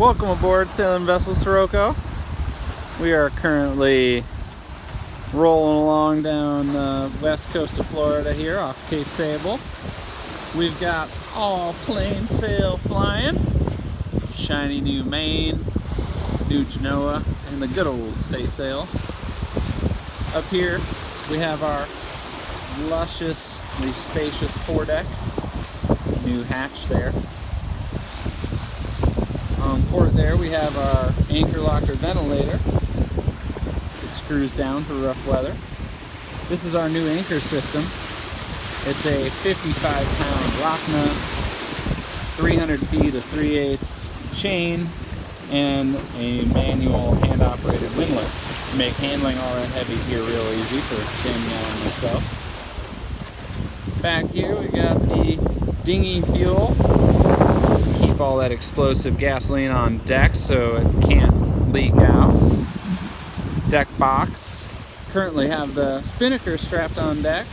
Welcome aboard Sailing Vessel Sirocco. We are currently rolling along down the west coast of Florida here off Cape Sable. We've got all plain sail flying, shiny new main, new Genoa, and the good old staysail. Up here we have our lusciously spacious foredeck, new hatch there. On port there we have our anchor locker ventilator. It screws down for rough weather. This is our new anchor system. It's a 55-pound lock nut, 300 feet of 3/8 chain, and a manual hand-operated windlass to make handling all that heavy gear real easy for Danielle and myself. Back here we got the dinghy fuel. Keep all that explosive gasoline on deck so it can't leak out. Deck box. Currently have the spinnaker strapped on deck.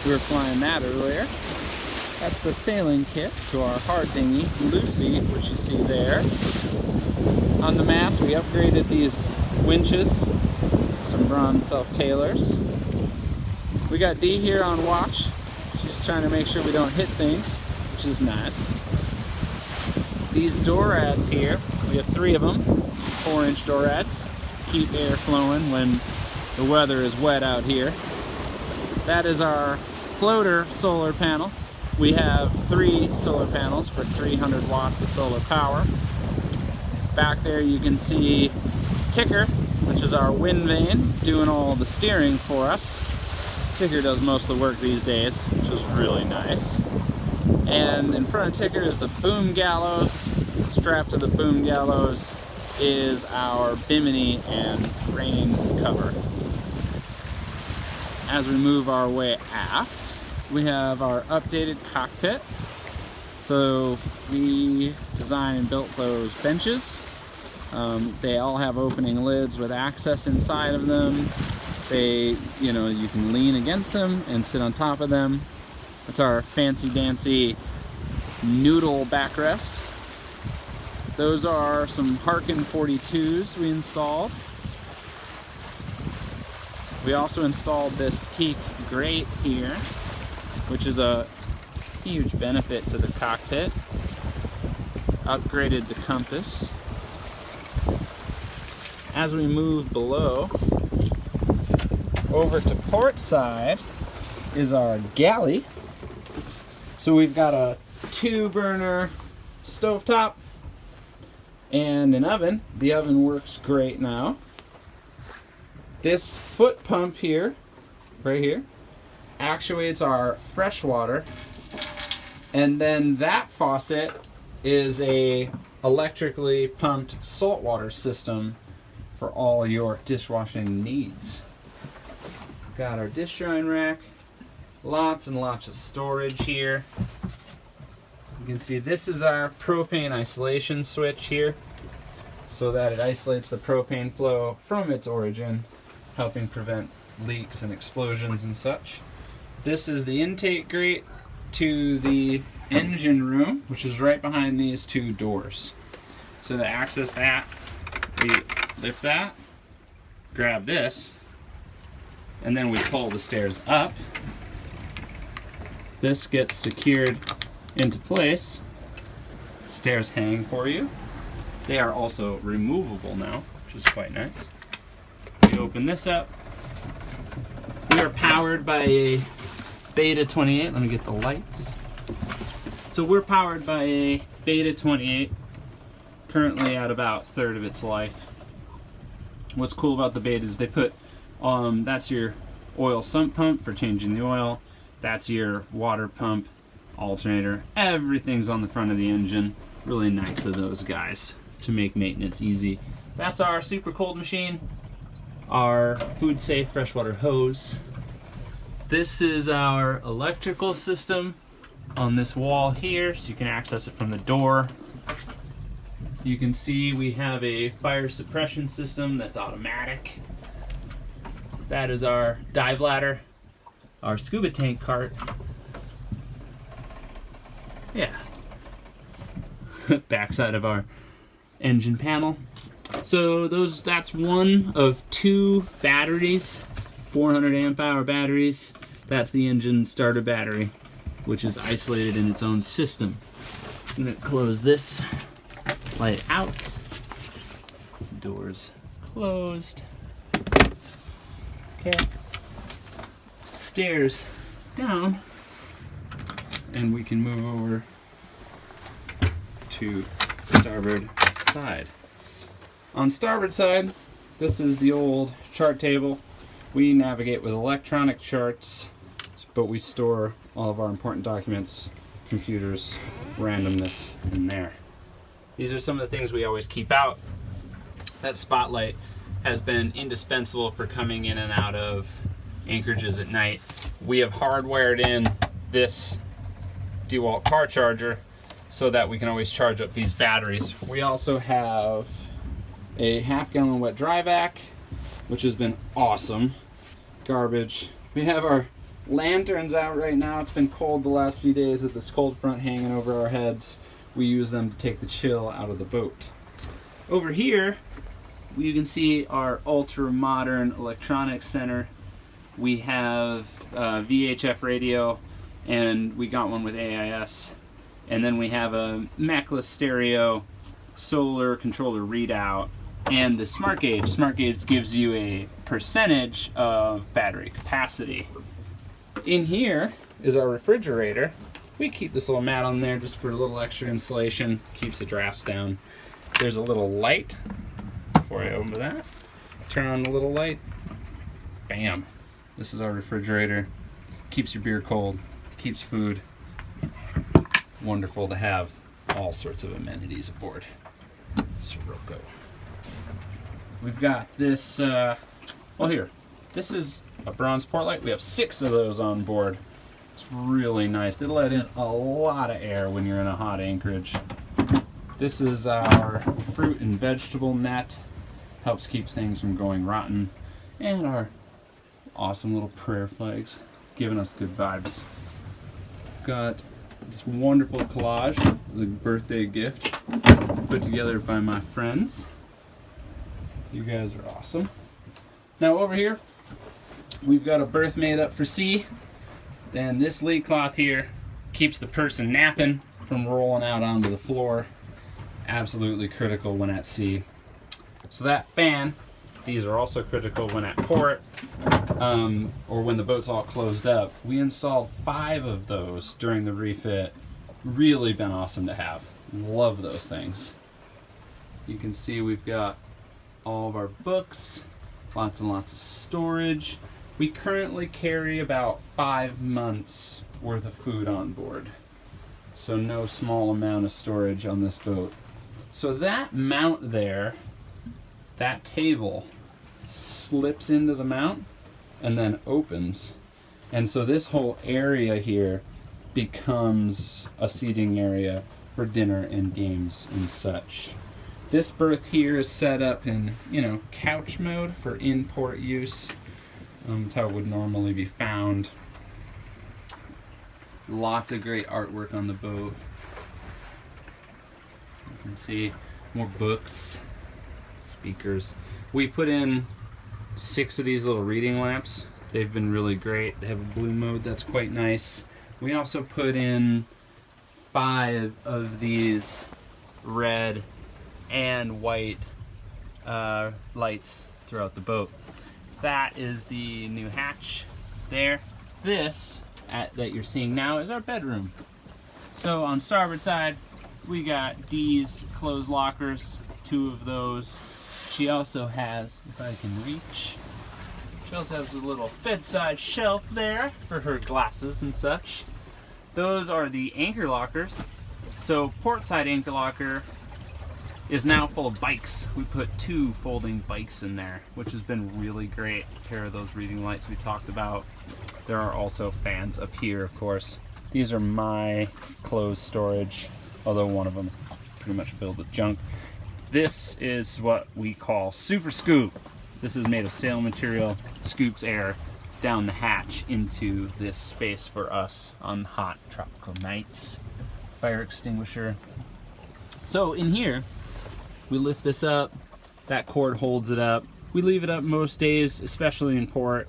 We were flying that earlier. That's the sailing kit to our hard dinghy, Lucy, which you see there. On the mast, we upgraded these winches, some bronze self-tailers. We got Dee here on watch. She's trying to make sure we don't hit things, which is nice. These door rats here, we have 3 of them, 4-inch door rats. Keep air flowing when the weather is wet out here. That is our floater solar panel. We have 3 solar panels for 300 watts of solar power. Back there you can see Ticker, which is our wind vane, doing all the steering for us. Ticker does most of the work these days, which is really nice. And in front of Ticker is the boom gallows. Strapped to the boom gallows is our bimini and rain cover. As we move our way aft, we have our updated cockpit. So we designed and built those benches. They all have opening lids with access inside of them. You can lean against them and sit on top of them. That's our fancy dancy noodle backrest. Those are some Harkin 42s we installed. We also installed this teak grate here, which is a huge benefit to the cockpit. Upgraded the compass. As we move below, over to port side is our galley. So we've got a 2-burner stovetop and an oven. The oven works great now. This foot pump here, right here, actuates our fresh water, and then that faucet is a electrically pumped saltwater system for all your dishwashing needs. Got our dish drying rack, lots and lots of storage here. You can see this is our propane isolation switch here, so that it isolates the propane flow from its origin, helping prevent leaks and explosions and such. This is the intake grate to the engine room, which is right behind these 2 doors. So to access that, we lift that, grab this, and then we pull the stairs up. This gets secured into place. Stairs hang for you. They are also removable now, which is quite nice. We open this up. We are powered by a Beta 28. Let me get the lights. So we're powered by a Beta 28, currently at about 1/3 of its life. What's cool about the Beta is they put, that's your oil sump pump for changing the oil. That's your water pump, alternator. Everything's on the front of the engine. Really nice of those guys to make maintenance easy. That's our super cold machine, our food safe freshwater hose. This is our electrical system on this wall here, so you can access it from the door. You can see we have a fire suppression system that's automatic. That is our dive ladder, our scuba tank cart. Yeah. Backside of our engine panel. So that's one of 2 batteries, 400 amp hour batteries. That's the engine starter battery, which is isolated in its own system. I'm gonna close this light out. Doors closed. Okay. Stairs down. And we can move over to starboard side. On starboard side, this is the old chart table. We navigate with electronic charts, but we store all of our important documents, computers, randomness in there. These are some of the things we always keep out. That spotlight has been indispensable for coming in and out of anchorages at night. We have hardwired in this DeWalt car charger so that we can always charge up these batteries. We also have a 1/2 gallon wet dry vac, which has been awesome. Garbage. We have our lanterns out right now. It's been cold the last few days with this cold front hanging over our heads. We use them to take the chill out of the boat. Over here, you can see our ultra modern electronics center. We have a VHF radio, and we got one with AIS. And then we have a Macless stereo, solar controller readout, and the Smart Gauge. Smart Gauge gives you a percentage of battery capacity. In here is our refrigerator. We keep this little mat on there just for a little extra insulation, keeps the drafts down. There's a little light. Before I open that, turn on the little light. Bam. This is our refrigerator. Keeps your beer cold, keeps food. Wonderful to have all sorts of amenities aboard Sirocco. We've got this, well here, this is a bronze port light. We have 6 of those on board. It's really nice. They let in a lot of air when you're in a hot anchorage. This is our fruit and vegetable net. Helps keeps things from going rotten. And our awesome little prayer flags, giving us good vibes. Got this wonderful collage, the birthday gift, put together by my friends. You guys are awesome. Now over here, we've got a berth made up for sea. And this lead cloth here keeps the person napping from rolling out onto the floor. Absolutely critical when at sea. So that fan, these are also critical when at port, or when the boat's all closed up. We installed 5 of those during the refit. Really been awesome to have. Love those things. You can see we've got all of our books, lots and lots of storage. We currently carry about 5 months worth of food on board. So no small amount of storage on this boat. So that mount there, that table slips into the mount and then opens. And so this whole area here becomes a seating area for dinner and games and such. This berth here is set up in, couch mode for in-port use. It's how it would normally be found. Lots of great artwork on the boat. You can see more books, speakers. We put in 6 of these little reading lamps. They've been really great. They have a blue mode that's quite nice. We also put in 5 of these red and white lights throughout the boat. That is the new hatch there. This that you're seeing now is our bedroom. So on starboard side, we got Dee's clothes lockers, 2 of those. She also has, if I can reach, she also has a little bedside shelf there for her glasses and such. Those are the anchor lockers. So portside anchor locker is now full of bikes. We put 2 folding bikes in there, which has been really great. A pair of those reading lights we talked about. There are also fans up here, of course. These are my clothes storage, although one of them is pretty much filled with junk. This is what we call Super Scoop. This is made of sail material, scoops air down the hatch into this space for us on hot tropical nights. Fire extinguisher. So in here, We lift this up, that cord holds it up. We leave it up most days, especially in port.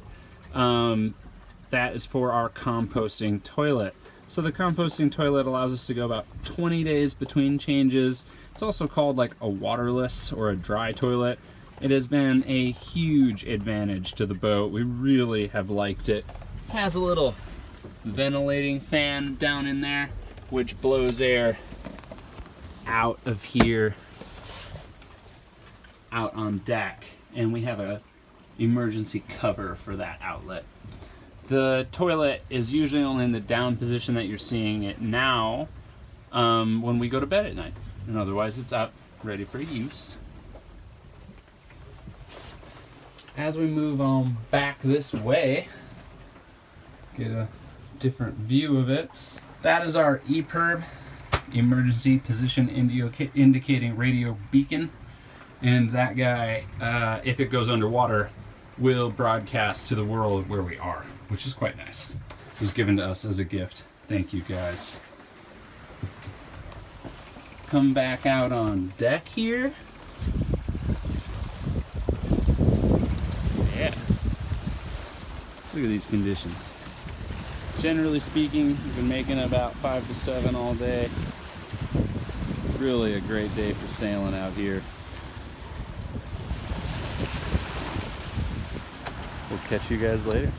That is for our composting toilet. So the composting toilet allows us to go about 20 days between changes. It's also called like a waterless or a dry toilet. It has been a huge advantage to the boat. We really have liked it. It has a little ventilating fan down in there, which blows air out of here, out on deck. And we have a emergency cover for that outlet. The toilet is usually only in the down position that you're seeing it now when we go to bed at night. And otherwise it's up, ready for use. As we move on back this way, get a different view of it. That is our EPIRB, emergency position indicating radio beacon. And that guy, if it goes underwater, will broadcast to the world where we are, which is quite nice. It was given to us as a gift. Thank you, guys. Come back out on deck here. Yeah. Look at these conditions. Generally speaking, we've been making about 5 to 7 all day. Really a great day for sailing out here. We'll catch you guys later.